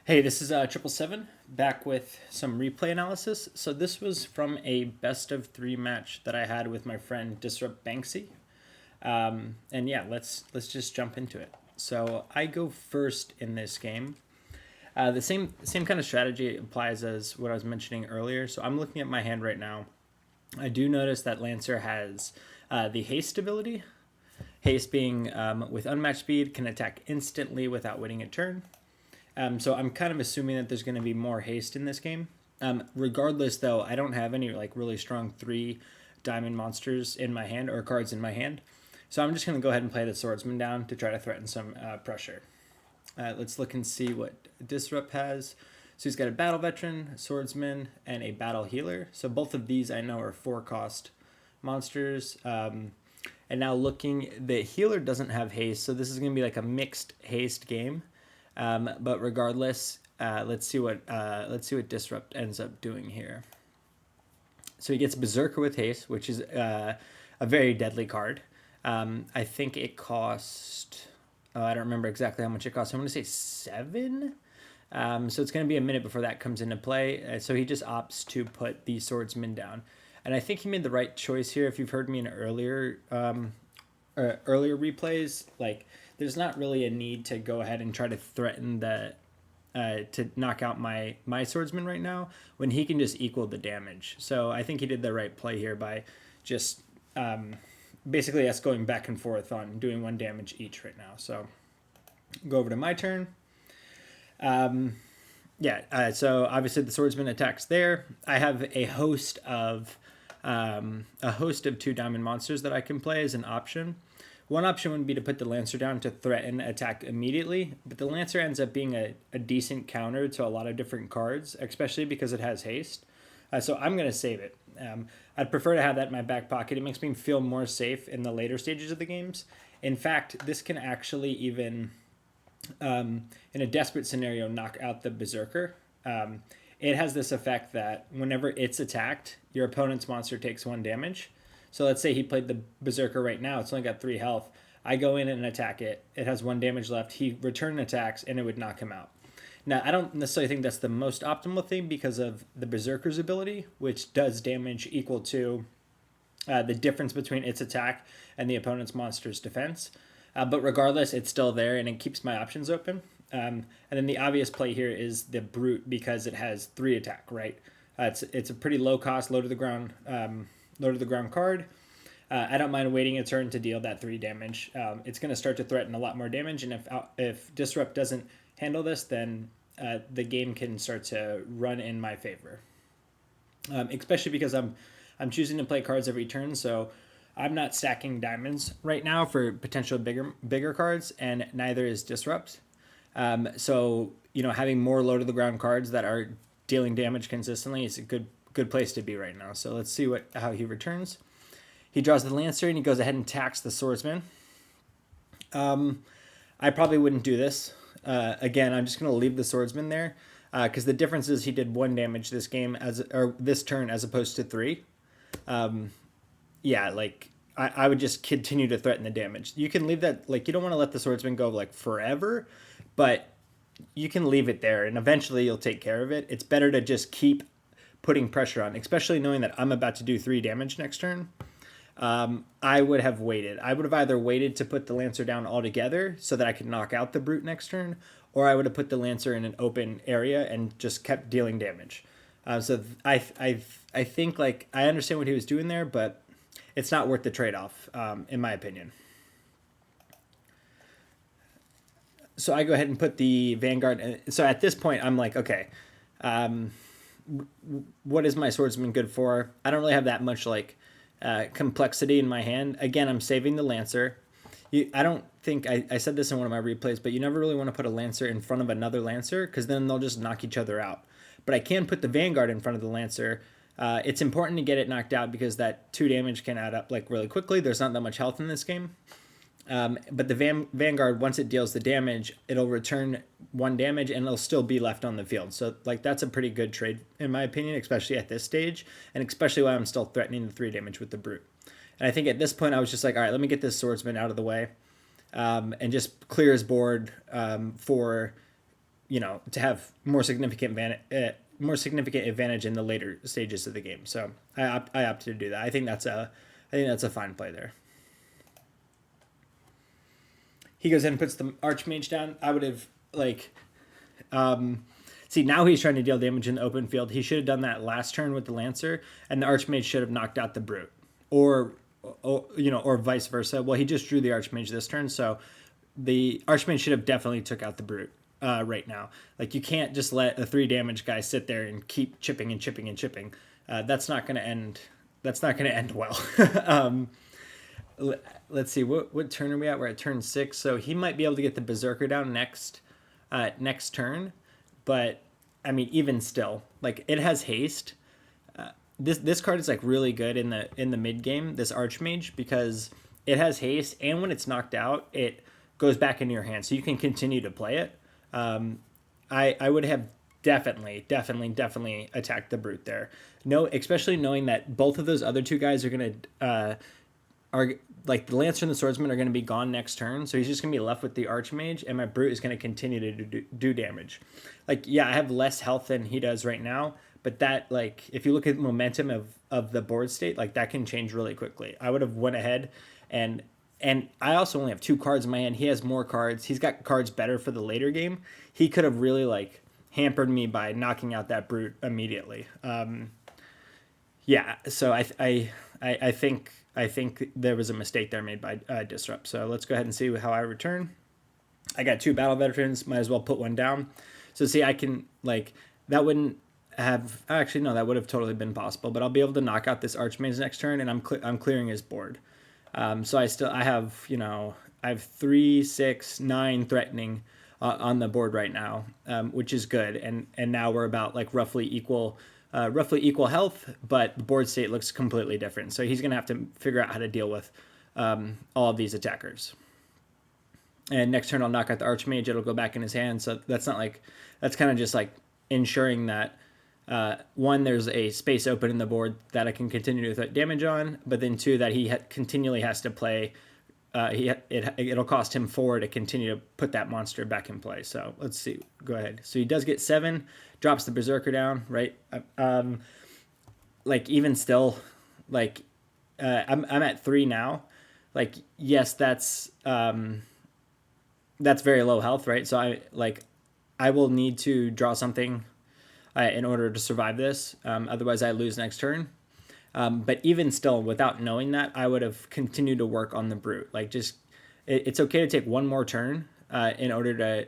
Hey, this is Triple 7 back with some replay analysis. So this was from a best of 3 match that I had with my friend DisruptBanksy. And yeah, let's just jump into it. So I go first in this game. The same kind of strategy applies as what I was mentioning earlier. So I'm looking at my hand right now. I do notice that Lancer has the haste ability. Haste being with unmatched speed can attack instantly without waiting a turn. So I'm kind of assuming that there's going to be more haste in this game. Regardless, though, I don't have any like really strong 3 diamond monsters in my hand or cards in my hand. So I'm just going to go ahead and play the swordsman down to try to threaten some pressure. Let's look and see what Disrupt has. So he's got a battle veteran, a swordsman, and a battle healer. So both of these I know are 4-cost monsters. And now looking, the healer doesn't have haste, so this is going to be like a mixed haste game. But regardless, let's see what Disrupt ends up doing here. So he gets Berserker with haste, which is a very deadly card. I think it cost. I don't remember exactly how much it cost. I'm going to say 7. So it's going to be a minute before that comes into play. So he just opts to put the swordsman down, and I think he made the right choice here. If you've heard me in earlier replays, like there's not really a need to go ahead and try to threaten to knock out my swordsman right now when he can just equal the damage. So I think he did the right play here by just basically us going back and forth on doing 1 damage each right now. So go over to my turn. So obviously the swordsman attacks there. I have a host of 2 diamond monsters that I can play as an option. One option would be to put the Lancer down to threaten attack immediately, but the Lancer ends up being a decent counter to a lot of different cards, especially because it has haste. So I'm going to save it. I'd prefer to have that in my back pocket. It makes me feel more safe in the later stages of the games. In fact, this can actually even, in a desperate scenario, knock out the Berserker. It has this effect that whenever it's attacked, your opponent's monster takes 1 damage. So let's say he played the Berserker right now. It's only got 3 health. I go in and attack it. It has 1 damage left. He return attacks, and it would knock him out. Now, I don't necessarily think that's the most optimal thing because of the Berserker's ability, which does damage equal to the difference between its attack and the opponent's monster's defense. But regardless, it's still there, and it keeps my options open. And then the obvious play here is the Brute because it has 3 attack, right? It's a pretty low cost, low to the ground card. I don't mind waiting a turn to deal that 3 damage. It's going to start to threaten a lot more damage, and if Disrupt doesn't handle this, then the game can start to run in my favor. Especially because I'm choosing to play cards every turn, so I'm not stacking diamonds right now for potential bigger cards, and neither is Disrupt. So having more low to the ground cards that are dealing damage consistently is a good place to be right now. So let's see how he returns. He draws the Lancer and he goes ahead and attacks the swordsman. I probably wouldn't do this. Again, I'm just going to leave the swordsman there because the difference is he did 1 damage this turn as opposed to 3. I would just continue to threaten the damage. You can leave that, you don't want to let the swordsman go forever, but you can leave it there and eventually you'll take care of it. It's better to just keep putting pressure on, especially knowing that I'm about to do 3 damage next turn. I would have waited. I would have either waited to put the Lancer down altogether so that I could knock out the Brute next turn, or I would have put the Lancer in an open area and just kept dealing damage. So I think I understand what he was doing there, but it's not worth the trade-off, in my opinion. So I go ahead and put the Vanguard. So at this point, I'm like, okay, what is my swordsman good for? I don't really have that much complexity in my hand. Again, I'm saving the Lancer. I don't think I said this in one of my replays, but you never really want to put a Lancer in front of another Lancer because then they'll just knock each other out. But I can put the Vanguard in front of the Lancer. It's important to get it knocked out because that 2 damage can add up really quickly. There's not that much health in this game. But the Vanguard, once it deals the damage, it'll return 1 damage and it'll still be left on the field. So that's a pretty good trade in my opinion, especially at this stage, and especially while I'm still threatening the 3 damage with the Brute. And I think at this point I was just like, all right, let me get this swordsman out of the way, and just clear his board for to have more significant advantage in the later stages of the game. So I opted to do that. I think that's a fine play there. He goes in and puts the Archmage down. I would have see, now he's trying to deal damage in the open field. He should have done that last turn with the Lancer, and the Archmage should have knocked out the Brute, or vice versa. Well, he just drew the Archmage this turn, so the Archmage should have definitely took out the Brute right now. Like, you can't just let a 3 damage guy sit there and keep chipping and chipping and chipping. That's not going to end. That's not going to end well. Let's see, what turn are we at? We're at turn 6, so he might be able to get the Berserker down next turn. But I mean, even still, like, it has haste. This card is like really good in the mid game, this Archmage, because it has haste, and when it's knocked out, it goes back into your hand, so you can continue to play it. I would have definitely attacked the Brute there. No, especially knowing that both of those other 2 guys are gonna like the Lancer and the Swordsman are going to be gone next turn, so he's just going to be left with the Archmage, and my Brute is going to continue to do damage. Like, yeah, I have less health than he does right now, but that, like, if you look at momentum of the board state, like, that can change really quickly. I would have went ahead, and I also only have 2 cards in my hand. He has more cards. He's got cards better for the later game. He could have really, like, hampered me by knocking out that Brute immediately. Yeah, so I think there was a mistake there made by Disrupt. So let's go ahead and see how I return. I got 2 Battle Veterans. Might as well put one down. So see, I can, like, that wouldn't have, actually no, that would have totally been possible. But I'll be able to knock out this Archmage next turn, and I'm clearing his board. So I have 3, 6, 9 threatening on the board right now, which is good. And now we're about, like, roughly equal health, but the board state looks completely different. So he's going to have to figure out how to deal with all of these attackers. And next turn I'll knock out the Archmage. It'll go back in his hand. So that's kind of just like ensuring that one, there's a space open in the board that I can continue to threat damage on, but then 2, that he continually has to play. It'll cost him 4 to continue to put that monster back in play. So let's see. Go ahead. So he does get 7, drops the Berserker down, right? Like, even still, like, I'm at 3 now. Like, yes, that's very low health, right? So I will need to draw something in order to survive this. Otherwise, I lose next turn. But even still, without knowing that, I would have continued to work on the Brute. Like, it's okay to take one more turn in order to,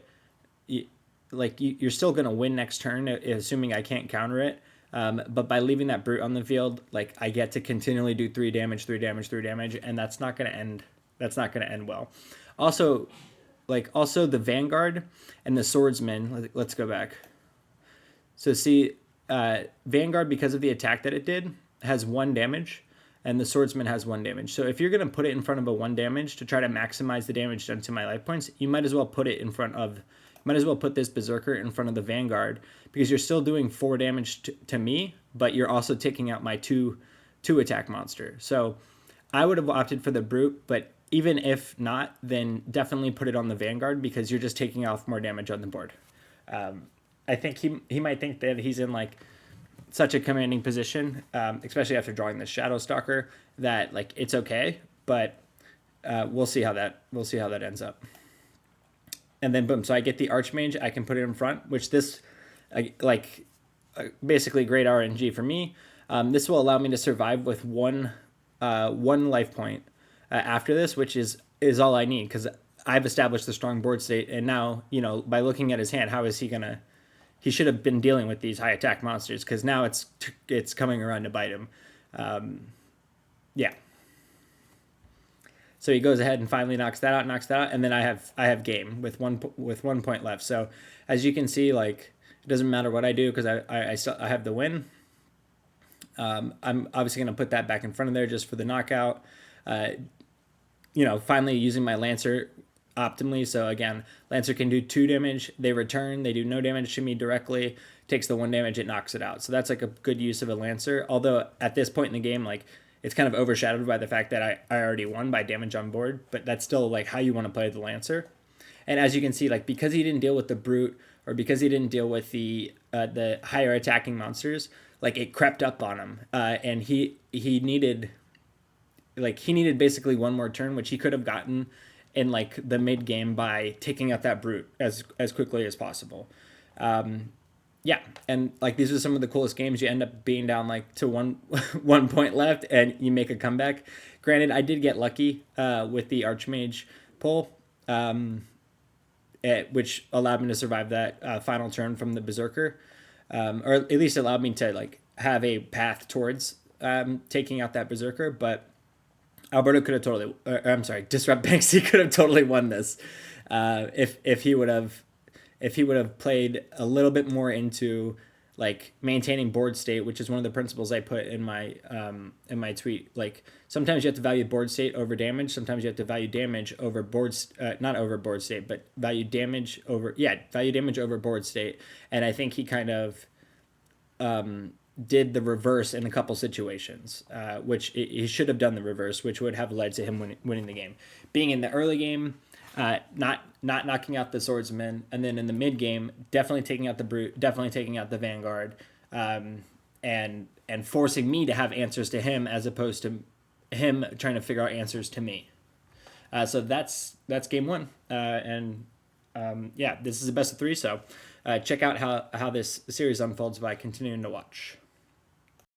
you're still going to win next turn, assuming I can't counter it. But by leaving that Brute on the field, like, I get to continually do 3 damage, and that's not going to end. That's not going to end well. Also the Vanguard and the Swordsman. Let's go back. So see, Vanguard, because of the attack that it did, has 1 damage, and the Swordsman has 1 damage. So if you're going to put it in front of a 1 damage to try to maximize the damage done to my life points, you might as well put this Berserker in front of the Vanguard, because you're still doing 4 damage to me, but you're also taking out my 2 attack monster. So I would have opted for the Brute, but even if not, then definitely put it on the Vanguard, because you're just taking off more damage on the board. I think he might think that he's in, like, such a commanding position, especially after drawing the Shadow Stalker, that, like, it's okay, but we'll see how that ends up. And then boom, so I get the Archmage. I can put it in front, which this, basically great RNG for me. This will allow me to survive with one life point after this, which is all I need, because I've established the strong board state, and now, by looking at his hand, how is he gonna? He should have been dealing with these high attack monsters, because now it's coming around to bite him. Yeah. So he goes ahead and finally knocks that out, and then I have game with 1 point left. So as you can see, like, it doesn't matter what I do, because I have the win. I'm obviously going to put that back in front of there just for the knockout. Finally using my Lancer optimally. So again, Lancer can do 2 damage. They return. They do no damage to me directly. Takes the 1 damage. It knocks it out. So that's, like, a good use of a Lancer. Although at this point in the game, like, it's kind of overshadowed by the fact that I already won by damage on board. But that's still, like, how you want to play the Lancer. And as you can see, like, because he didn't deal with the Brute or because he didn't deal with the higher attacking monsters, like it crept up on him, and he needed basically one more turn, which he could have gotten in like the mid game by taking out that brute as quickly as possible. Yeah, and like these are some of the coolest games. You end up being down like to one point left, and you make a comeback. Granted, I did get lucky with the Archmage pull, which allowed me to survive that final turn from the Berserker, or at least allowed me to like have a path towards taking out that Berserker. But Alberto could have totally, I'm sorry, Disrupt Banksy could have totally won this if he would have played a little bit more into like maintaining board state, which is one of the principles I put in my tweet. Like sometimes you have to value board state over damage. Sometimes you have to value damage over not over board state, but value damage over board state. And I think he kind of did the reverse in a couple situations, which he should have done the reverse, which would have led to him winning the game. Being in the early game, not knocking out the swordsman, and then in the mid game, definitely taking out the brute, definitely taking out the vanguard, and forcing me to have answers to him as opposed to him trying to figure out answers to me. So that's game one, and this is a best of three. So check out how this series unfolds by continuing to watch.